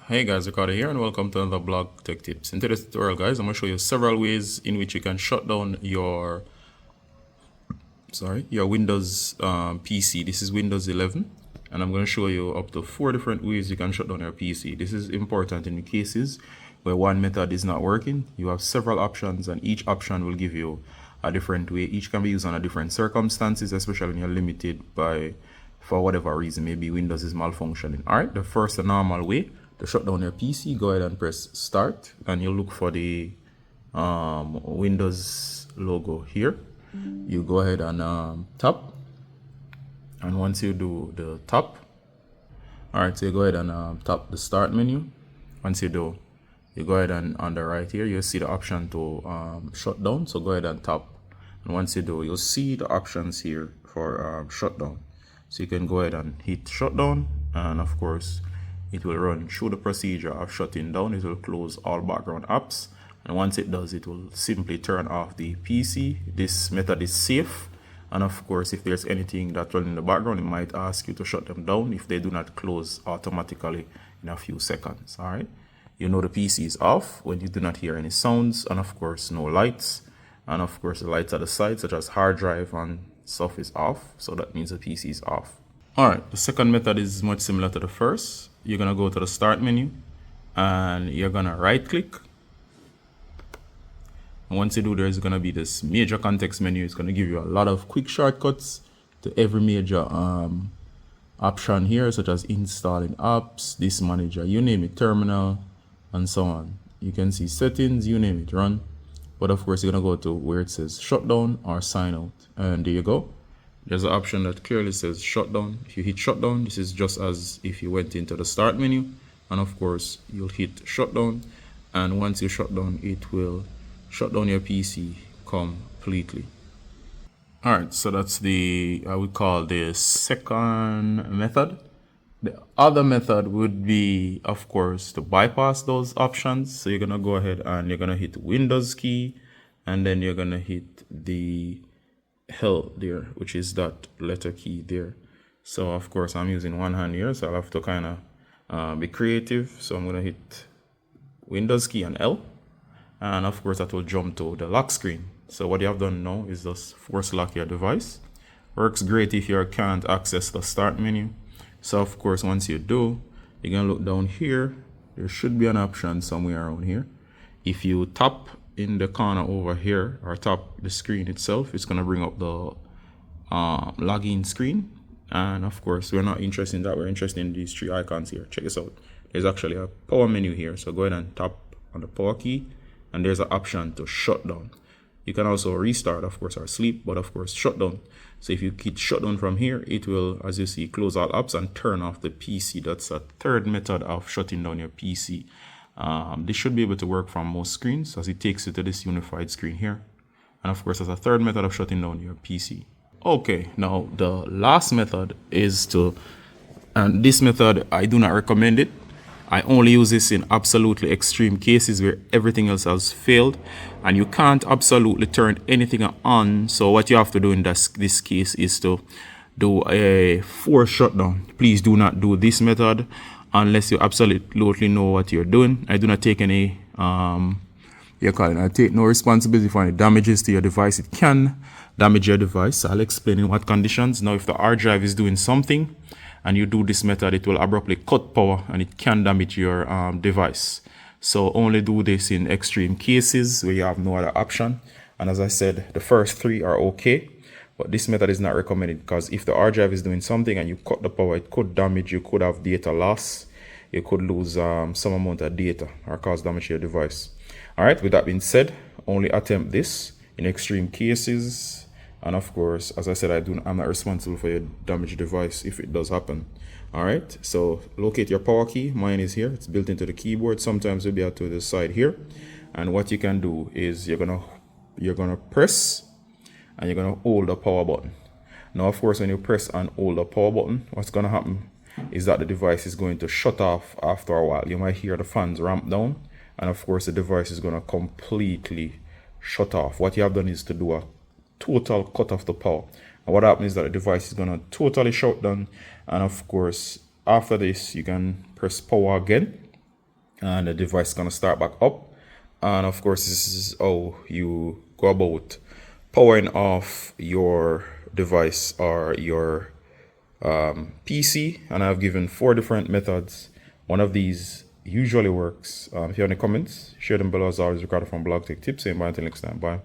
Hey guys, Ricardo here and welcome to another blog tech tips. In today's tutorial guys, I'm going to show you several ways in which you can shut down your Windows PC. This is Windows 11 and I'm going to show you up to 4 different ways you can shut down your PC. This is important in cases where one method is not working. You have several options and each option will give you a different way. Each can be used under different circumstances, especially when you're limited by, for whatever reason, maybe Windows is malfunctioning. Alright, the first normal way to shut down your PC, go ahead and press start and you look for the Windows logo here. You go ahead and tap, and once you do the tap, alright, so you go ahead and tap the start menu. Once you do, you go ahead and on the right here you'll see the option to shut down, so go ahead and tap, and once you do, you'll see the options here for shutdown. So you can go ahead and hit shutdown, and of course it will run through the procedure of shutting down. It will close all background apps, and once it does, it will simply turn off the PC. This method is safe, and of course if there's anything that runs in the background, it might ask you to shut them down if they do not close automatically in a few seconds. All right, you know the PC is off when you do not hear any sounds, and of course no lights, and of course the lights at the side such as hard drive and stuff is off, so that means the PC is off. Alright, the second method is much similar to the first. You're gonna go to the start menu and you're gonna right click, and once you do, there's gonna be this major context menu. It's gonna give you a lot of quick shortcuts to every major option here, such as installing apps, disk manager, you name it, terminal, and so on. You can see settings, you name it, run. But of course you're gonna go to where it says shutdown or sign out, and there you go. There's an option that clearly says shutdown. If you hit shutdown, this is just as if you went into the start menu, and of course you'll hit shutdown, and once you shut down, it will shut down your PC completely. Alright, so that's the, I would call the second method. The other method would be, of course, to bypass those options. So you're gonna go ahead and you're gonna hit Windows key, and then you're gonna hit the hell there, which is that letter key there. So of course I'm using one hand here, so I'll have to kind of be creative. So I'm gonna hit Windows key and L, and of course that will jump to the lock screen. So what you have done now is just force lock your device. Works great if you can't access the start menu. So of course once you do, you're gonna look down here. There should be an option somewhere around here. If you tap in the corner over here or tap the screen itself, it's gonna bring up the login screen. And of course we're not interested in that, we're interested in these 3 icons here. Check this out. There's actually a power menu here, so go ahead and tap on the power key, and there's an option to shut down. You can also restart, of course, or sleep, but of course shut down. So if you hit shutdown from here, it will, as you see, close all apps and turn off the PC. That's a third method of shutting down your PC. This should be able to work from most screens, as it takes you to this unified screen here. And of course, as a third method of shutting down your PC. Okay, now the last method is to, and this method, I do not recommend it. I only use this in absolutely extreme cases where everything else has failed and you can't absolutely turn anything on. So what you have to do in this case is to do a forced shutdown. Please do not do this method unless you absolutely know what you're doing. I do not take any I take no responsibility for any damages to your device. It can damage your device. I'll explain in what conditions. Now if the hard drive is doing something and you do this method, it will abruptly cut power and it can damage your device. So only do this in extreme cases where you have no other option. And as I said, the first 3 are okay, but this method is not recommended because if the hard drive is doing something and you cut the power, it could damage, you could have data loss, you could lose some amount of data or cause damage to your device. Alright, with that being said, only attempt this in extreme cases. And of course, as I said, I'm not responsible for your damaged device if it does happen. Alright, so locate your power key. Mine is here. It's built into the keyboard. Sometimes it'll be out to the side here. And what you can do is you're gonna press and you're gonna hold the power button. Now, of course, when you press and hold the power button, what's gonna happen is that the device is going to shut off after a while. You might hear the fans ramp down, and of course the device is gonna completely shut off. What you have done is to do a total cut off the power, and what happens is that the device is going to totally shut down. And of course after this you can press power again, and the device is going to start back up. And of course, this is how you go about powering off your device or your PC. And I've given 4 different methods. One of these usually works. If you have any comments, share them below. As always, Ricardo from Blog Tech Tips. Saying bye until next time. Bye.